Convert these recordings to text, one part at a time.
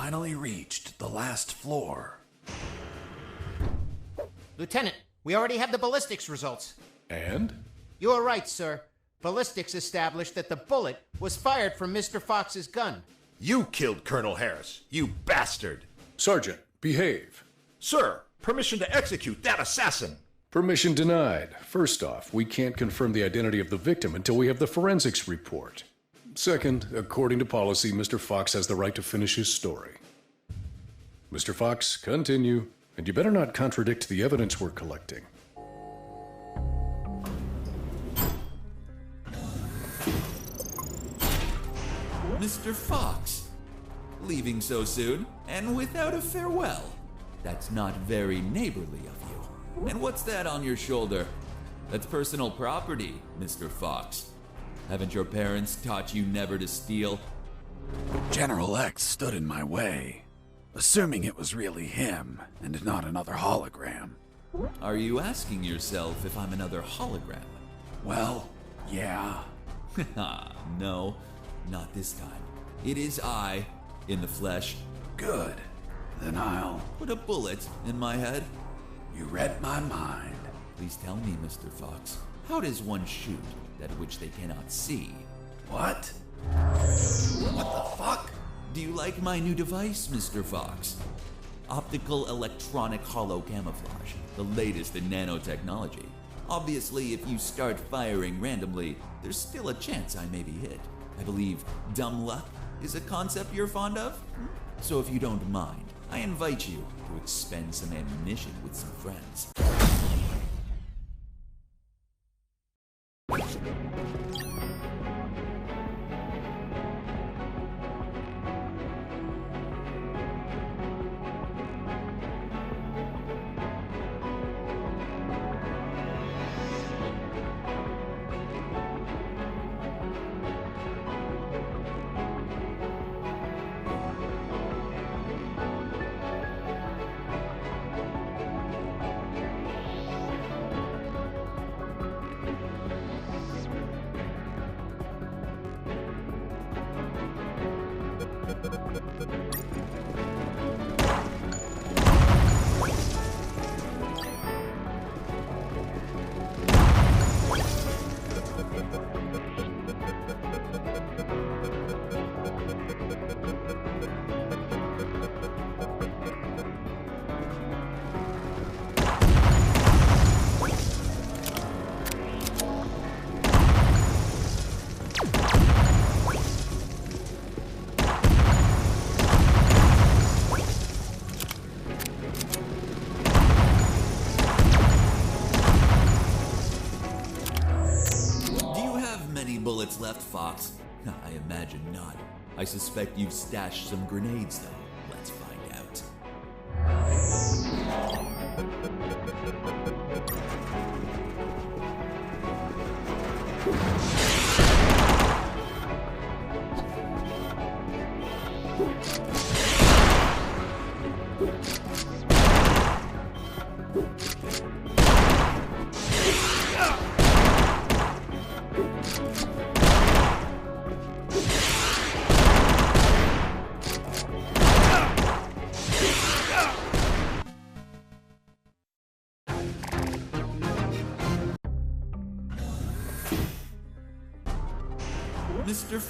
finally reached the last floor. Lieutenant, we already have the ballistics results. And? You are right, sir. Ballistics established that the bullet was fired from Mr. Fox's gun. You killed Colonel Harris, you bastard! Sergeant, behave. Sir, permission to execute that assassin! Permission denied. First off, we can't confirm the identity of the victim until we have the forensics report. Second, according to policy, Mr. Fox has the right to finish his story. Mr. Fox, continue. And you better not contradict the evidence we're collecting. Mr. Fox, leaving so soon and without a farewell. That's not very neighborly of you. And what's that on your shoulder? That's personal property, Mr. Fox. Haven't your parents taught you never to steal? General X stood in my way, assuming it was really him and not another hologram. Are you asking yourself if I'm another hologram? Well, yeah. No, not this time. It is I, in the flesh. Good. Then I'll... Put a bullet in my head. You read my mind. Please tell me, Mr. Fox, how does one shoot that which they cannot see? What? What the fuck? Do you like my new device, Mr. Fox? Optical electronic hollow camouflage, the latest in nanotechnology. Obviously, if you start firing randomly, there's still a chance I may be hit. I believe dumb luck is a concept you're fond of? So if you don't mind, I invite you to expend some ammunition with some friends. Bullets left, Fox? I imagine not. I suspect you've stashed some grenades, though. Let's find out. Mr.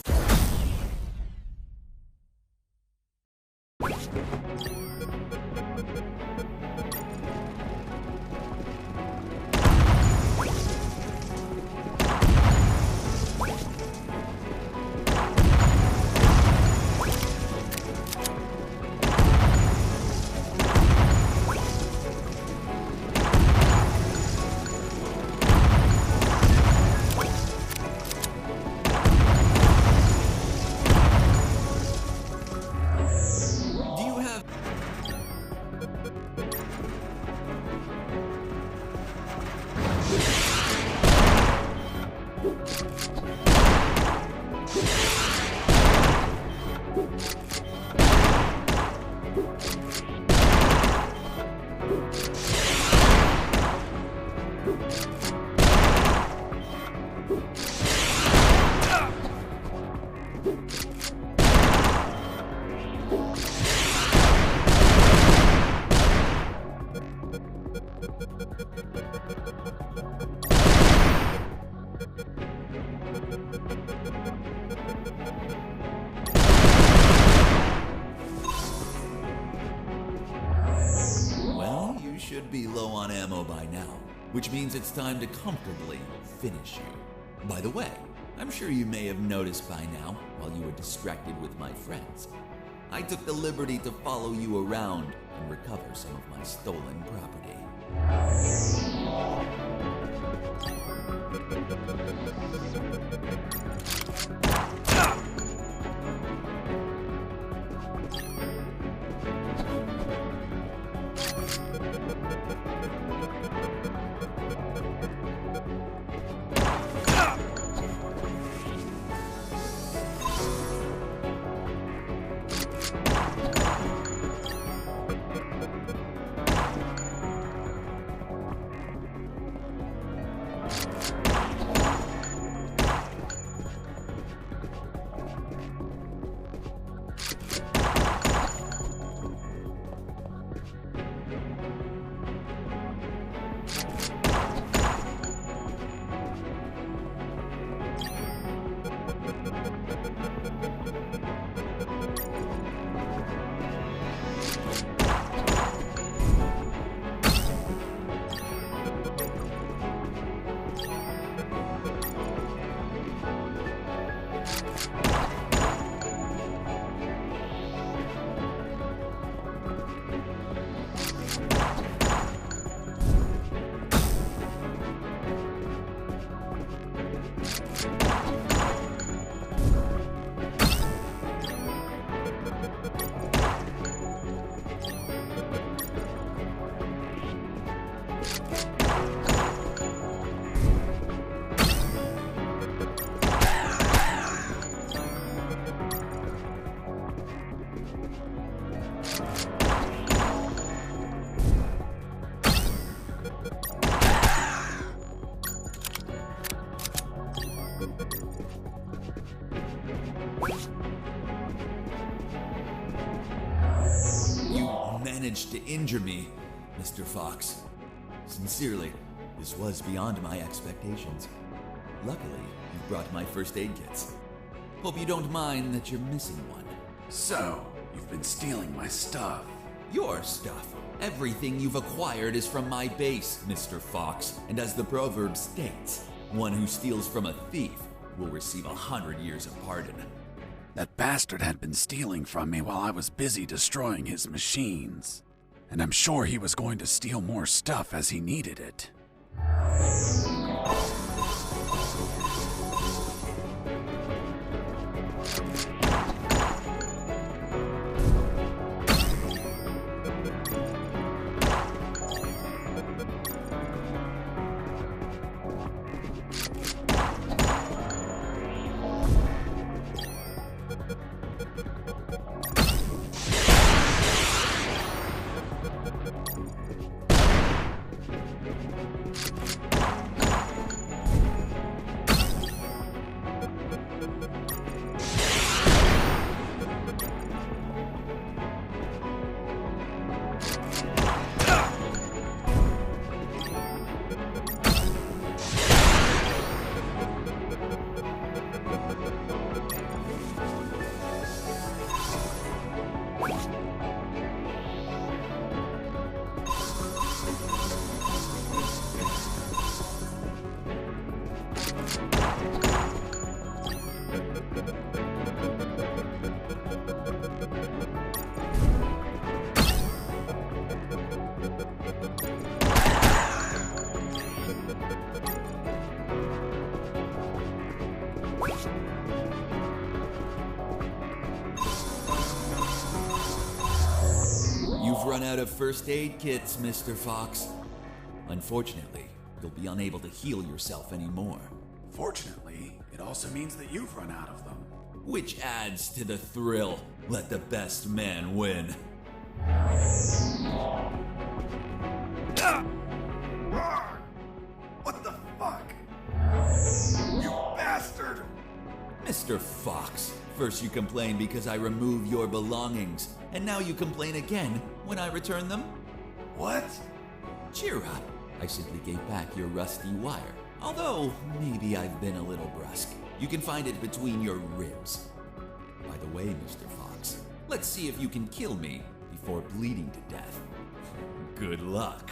should be low on ammo by now, which means it's time to comfortably finish you. By the way, I'm sure you may have noticed by now, while you were distracted with my friends, I took the liberty to follow you around and recover some of my stolen property. Managed to injure me, Mr. Fox. Sincerely, this was beyond my expectations. Luckily, you brought my first aid kits. Hope you don't mind that you're missing one. So, you've been stealing my stuff. Your stuff. Everything you've acquired is from my base, Mr. Fox. And as the proverb states, one who steals from a thief will receive 100 years of pardon. That bastard had been stealing from me while I was busy destroying his machines. And I'm sure he was going to steal more stuff as he needed it. You've run out of first aid kits, Mr. Fox. Unfortunately, you'll be unable to heal yourself anymore. Fortunately, it also means that you've run out of them. Which adds to the thrill. Let the best man win. What the fuck? You bastard! Mr. Fox, first you complain because I remove your belongings, and now you complain again when I return them? What? Cheer up. I simply gave back your rusty wire. Although, maybe I've been a little brusque. You can find it between your ribs. By the way, Mr. Fox, let's see if you can kill me before bleeding to death. Good luck.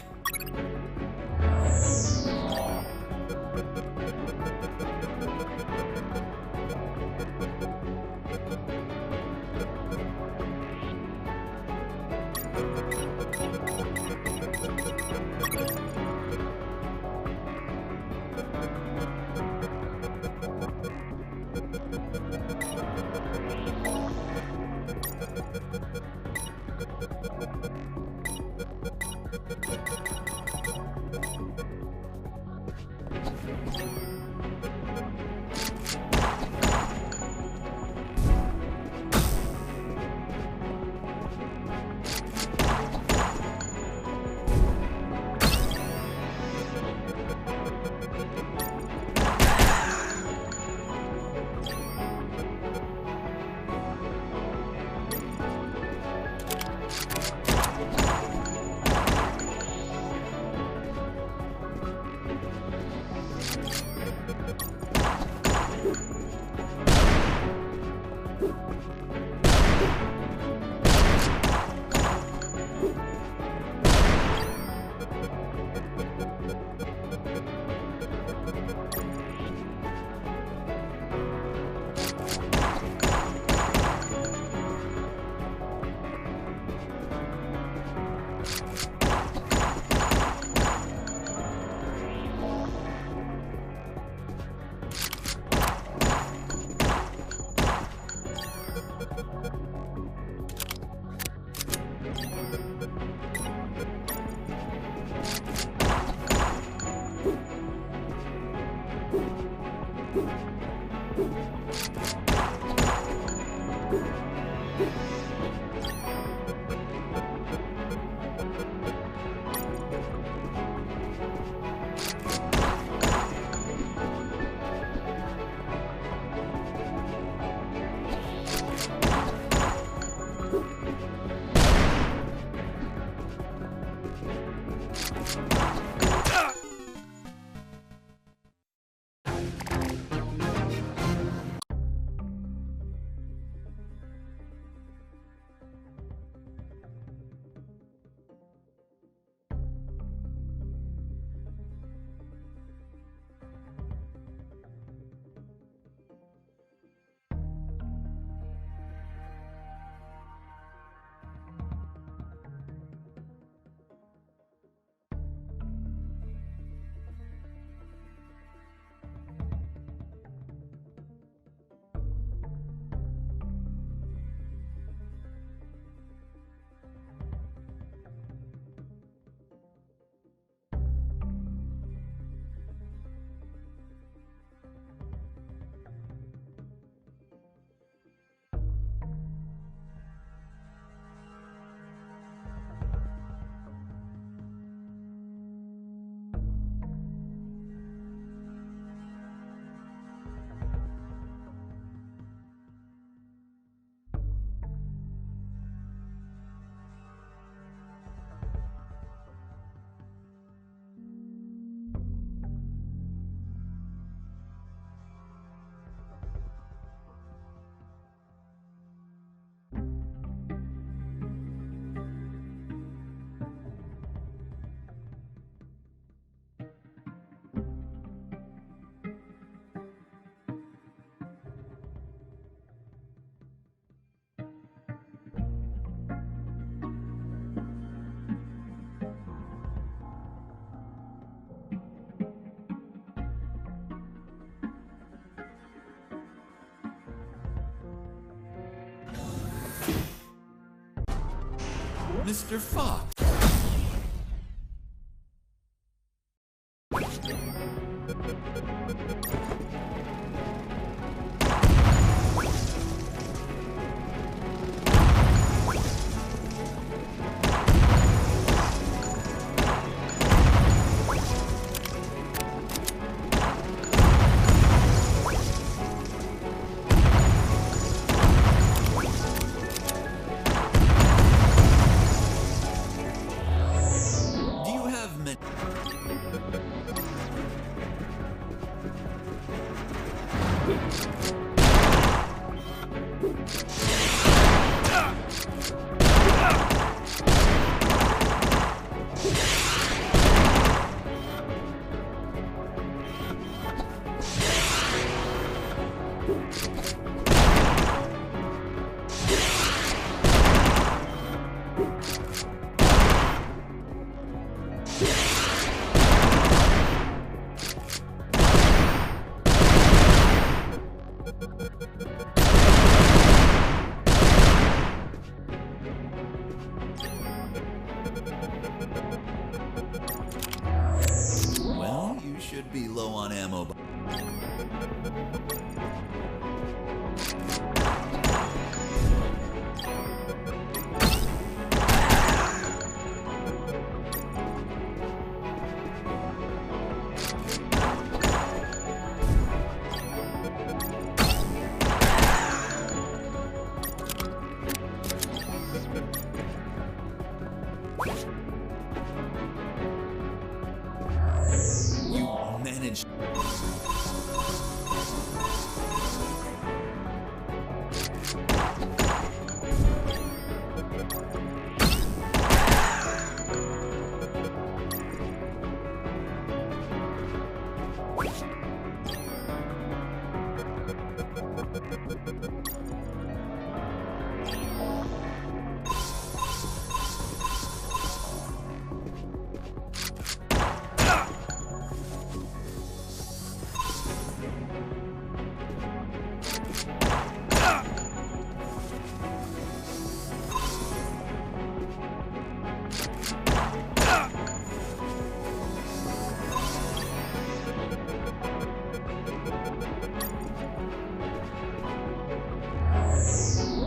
Mr. Fox. Do you have many... low on ammo. You managed.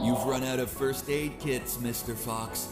You've run out of first aid kits, Mr. Fox.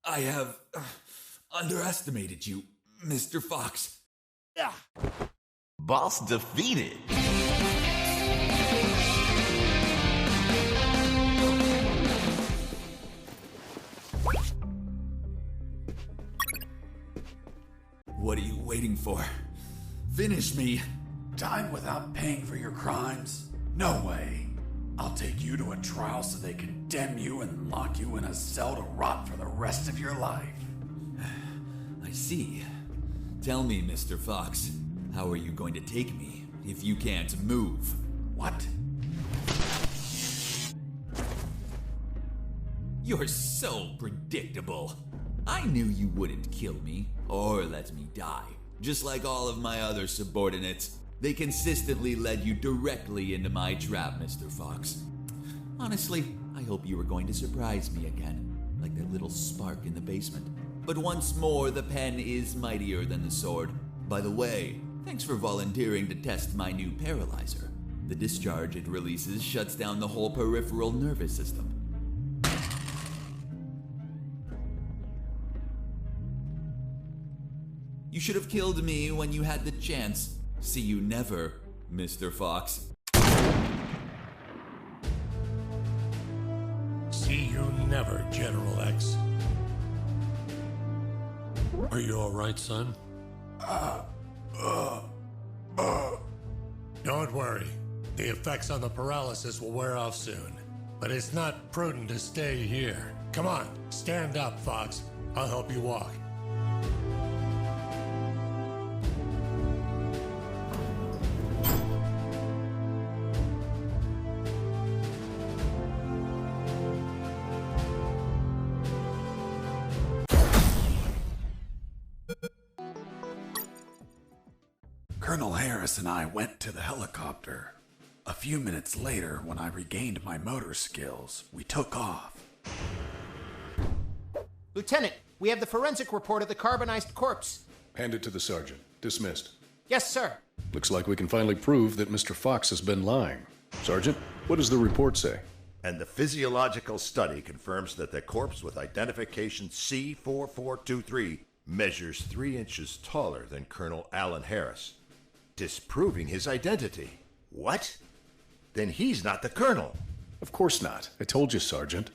I have underestimated you, Mr. Fox. Boss defeated. What are you waiting for? Finish me. Time without paying for your crimes? No way. I'll take you to a trial so they condemn you and lock you in a cell to rot for the rest of your life. I see. Tell me, Mr. Fox, how are you going to take me if you can't move? What? You're so predictable. I knew you wouldn't kill me or let me die. Just like all of my other subordinates, they consistently led you directly into my trap, Mr. Fox. Honestly, I hope you were going to surprise me again, like that little spark in the basement. But once more, the pen is mightier than the sword. By the way, thanks for volunteering to test my new paralyzer. The discharge it releases shuts down the whole peripheral nervous system. You should have killed me when you had the chance. See you never, Mr. Fox. See you never, General X. Are you all right, son? Don't worry. The effects on the paralysis will wear off soon. But it's not prudent to stay here. Come on, stand up, Fox. I'll help you walk. Colonel Harris and I went to the helicopter. A few minutes later, when I regained my motor skills, we took off. Lieutenant, we have the forensic report of the carbonized corpse. Hand it to the sergeant. Dismissed. Yes, sir. Looks like we can finally prove that Mr. Fox has been lying. Sergeant, what does the report say? And the physiological study confirms that the corpse with identification C4423 measures 3 inches taller than Colonel Alan Harris, disproving his identity. What? then he's not the colonel. Of course not. I told you, Sergeant.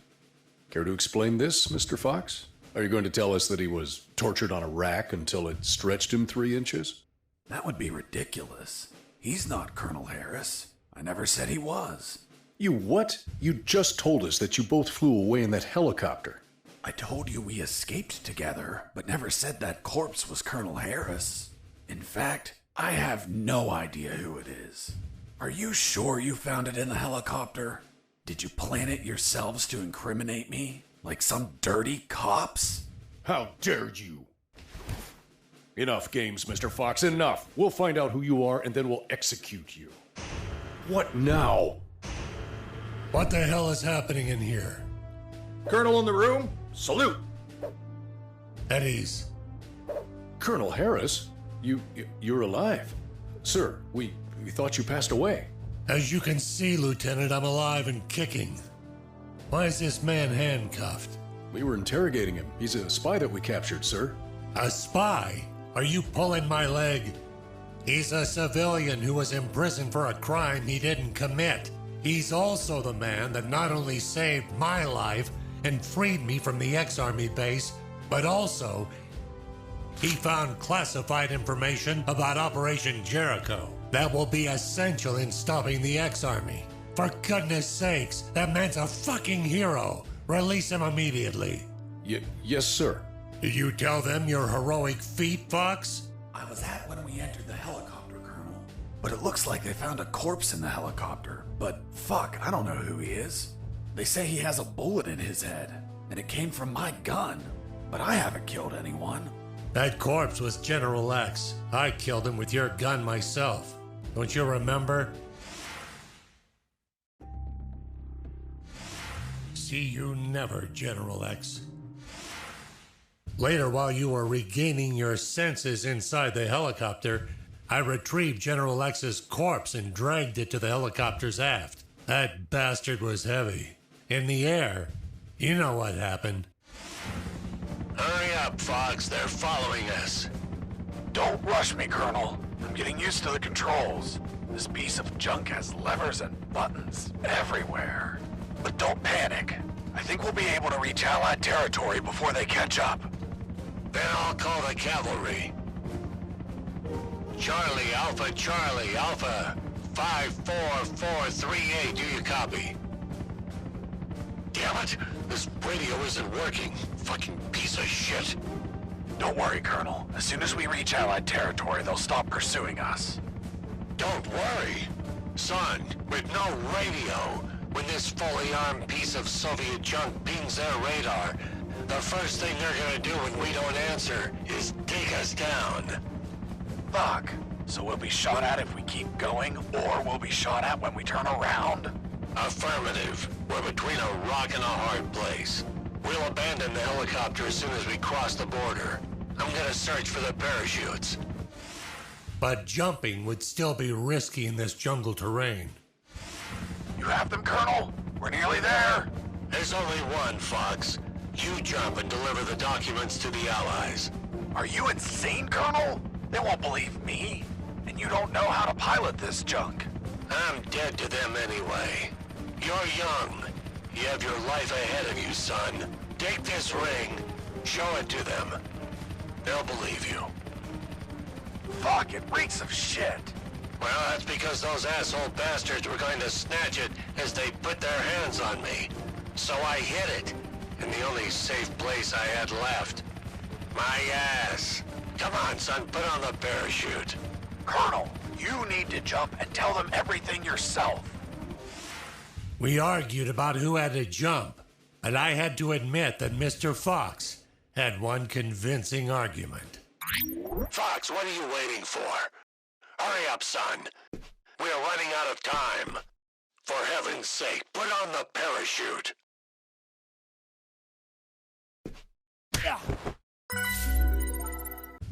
Care to explain this, Mr. Fox? Are you going to tell us that he was tortured on a rack until it stretched him 3 inches? That would be ridiculous. He's not Colonel Harris. I never said he was. You what? You just told us that you both flew away in that helicopter. I told you we escaped together, but never said that corpse was Colonel Harris. In fact, I have no idea who it is. Are you sure you found it in the helicopter? Did you plant it yourselves to incriminate me? Like some dirty cops? How dared you? Enough games, Mr. Fox, enough. We'll find out who you are and then we'll execute you. What now? What the hell is happening in here? Colonel in the room? Salute! At ease. Colonel Harris? You're alive. Sir, we thought you passed away. As you can see, Lieutenant, I'm alive and kicking. Why is this man handcuffed? We were interrogating him. He's a spy that we captured, sir. A spy? Are you pulling my leg? He's a civilian who was imprisoned for a crime he didn't commit. He's also the man that not only saved my life and freed me from the ex-Army base, but also he found classified information about Operation Jericho that will be essential in stopping the ex-Army. For goodness sakes, that man's a fucking hero. Release him immediately. Yes, sir. Did you tell them your heroic feat, Fox? I was at when we entered the helicopter, Colonel. But it looks like they found a corpse in the helicopter. But fuck, I don't know who he is. They say he has a bullet in his head, and it came from my gun. But I haven't killed anyone. That corpse was General X. I killed him with your gun myself. Don't you remember? See you never, General X. Later, while you were regaining your senses inside the helicopter, I retrieved General X's corpse and dragged it to the helicopter's aft. That bastard was heavy. In the air, you know what happened. Hurry up, Fox. They're following us. Don't rush me, Colonel. I'm getting used to the controls. This piece of junk has levers and buttons everywhere. But don't panic. I think we'll be able to reach Allied territory before they catch up. Then I'll call the cavalry. Charlie, Alpha, 54438, do you copy? Damn it! This radio isn't working. Fucking piece of shit. Don't worry, Colonel. As soon as we reach Allied territory, they'll stop pursuing us. Don't worry. Son, with no radio, when this fully armed piece of Soviet junk pings their radar, the first thing they're gonna do when we don't answer is take us down. Fuck. So we'll be shot at if we keep going, or we'll be shot at when we turn around? Affirmative. We're between a rock and a hard place. We'll abandon the helicopter as soon as we cross the border. I'm gonna search for the parachutes. But jumping would still be risky in this jungle terrain. You have them, Colonel? We're nearly there. There's only one, Fox. You jump and deliver the documents to the Allies. Are you insane, Colonel? They won't believe me. And you don't know how to pilot this junk. I'm dead to them anyway. You're young. You have your life ahead of you, son. Take this ring. Show it to them. They'll believe you. Fuck, it reeks of shit. Well, that's because those asshole bastards were going to snatch it as they put their hands on me. So I hid it, in the only safe place I had left. My ass. Come on, son, put on the parachute. Colonel, you need to jump and tell them everything yourself. We argued about who had to jump, and I had to admit that Mr. Fox had one convincing argument. Fox, what are you waiting for? Hurry up, son. We are running out of time. For heaven's sake, put on the parachute.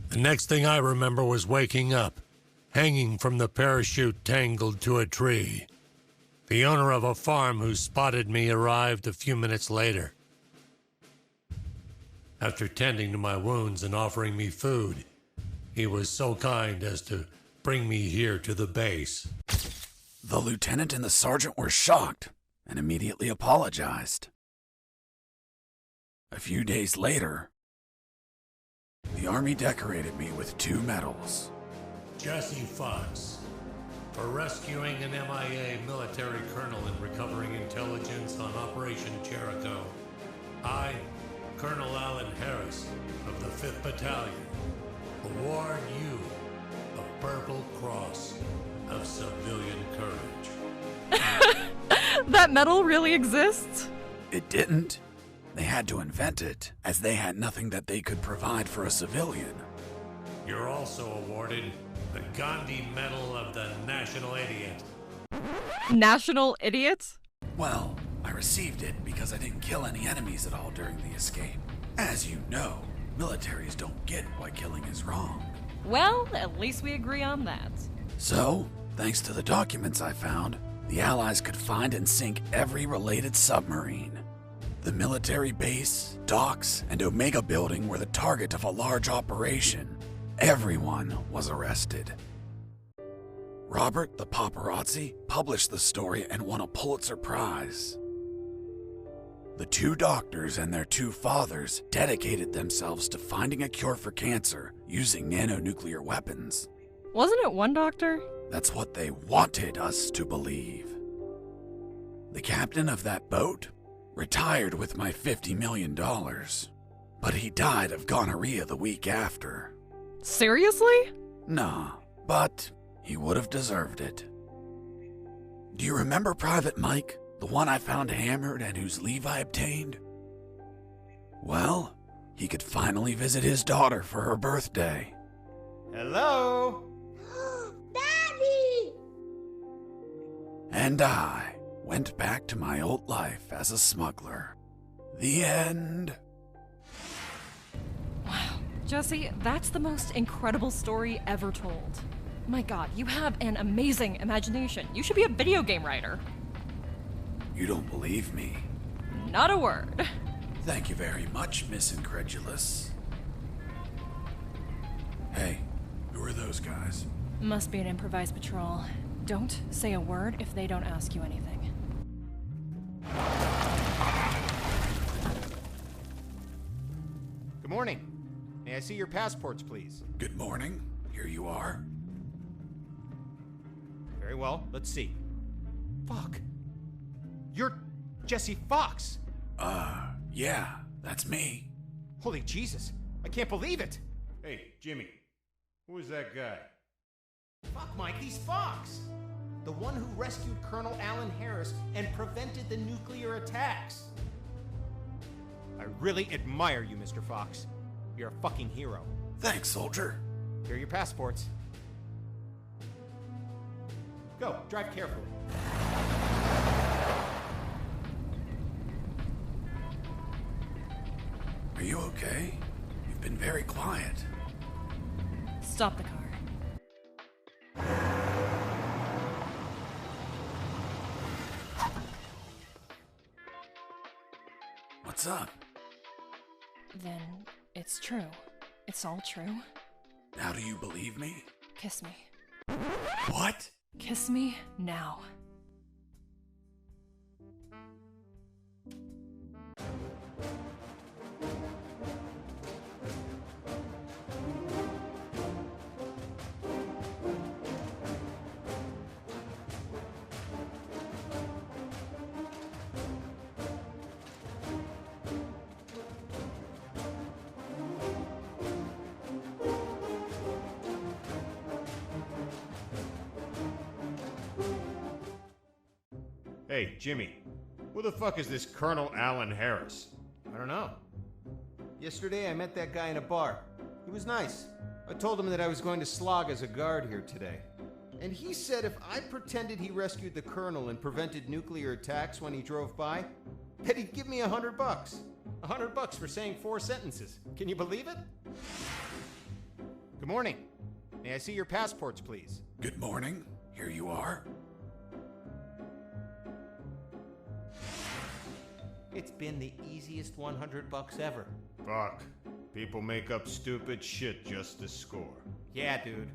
The next thing I remember was waking up, hanging from the parachute tangled to a tree. The owner of a farm who spotted me arrived a few minutes later. After tending to my wounds and offering me food, he was so kind as to bring me here to the base. The lieutenant and the sergeant were shocked and immediately apologized. A few days later, the Army decorated me with 2 medals. Jesse Fox, for rescuing an MIA military colonel and recovering intelligence on Operation Jericho. I, Colonel Alan Harris of the 5th Battalion, award you a Purple Cross of Civilian Courage. That medal really exists? It didn't. They had to invent it, as they had nothing that they could provide for a civilian. You're also awarded the Gandhi Medal of the National Idiot. National idiot? Well, I received it because I didn't kill any enemies at all during the escape. As you know, militaries don't get why killing is wrong. Well, at least we agree on that. So, thanks to the documents I found, the Allies could find and sink every related submarine. The military base, docks, and Omega building were the target of a large operation. Everyone was arrested. Robert the paparazzi published the story and won a Pulitzer Prize. The 2 doctors and their 2 fathers dedicated themselves to finding a cure for cancer using nanonuclear weapons. Wasn't it one doctor? That's what they wanted us to believe. The captain of that boat retired with my $50 million, but he died of gonorrhea the week after. Seriously? Nah, but he would have deserved it. Do you remember Private Mike, the one I found hammered and whose leave I obtained? Well, he could finally visit his daughter for her birthday. Hello? Daddy! And I went back to my old life as a smuggler. The end. Wow. Jesse, that's the most incredible story ever told. My God, you have an amazing imagination. You should be a video game writer. You don't believe me? Not a word. Thank you very much, Miss Incredulous. Hey, who are those guys? Must be an improvised patrol. Don't say a word if they don't ask you anything. Good morning. May I see your passports, please? Good morning. Here you are. Very well. Let's see. Fuck. You're Jesse Fox. Yeah, that's me. Holy Jesus. I can't believe it. Hey, Jimmy, who is that guy? Fuck, Mike, he's Fox. The one who rescued Colonel Alan Harris and prevented the nuclear attacks. I really admire you, Mr. Fox. You're a fucking hero. Thanks, soldier. Here are your passports. Go, drive carefully. Are you okay? You've been very quiet. Stop the car. What's up? Then it's true. It's all true. Now do you believe me? Kiss me. What? Kiss me now. Hey, Jimmy, who the fuck is this Colonel Alan Harris? I don't know. Yesterday I met that guy in a bar. He was nice. I told him that I was going to slog as a guard here today. And he said if I pretended he rescued the colonel and prevented nuclear attacks when he drove by, that he'd give me $100. $100 for saying 4 sentences. Can you believe it? Good morning. May I see your passports, please? Good morning. Here you are. It's been the easiest $100 ever. Fuck. People make up stupid shit just to score. Yeah, dude.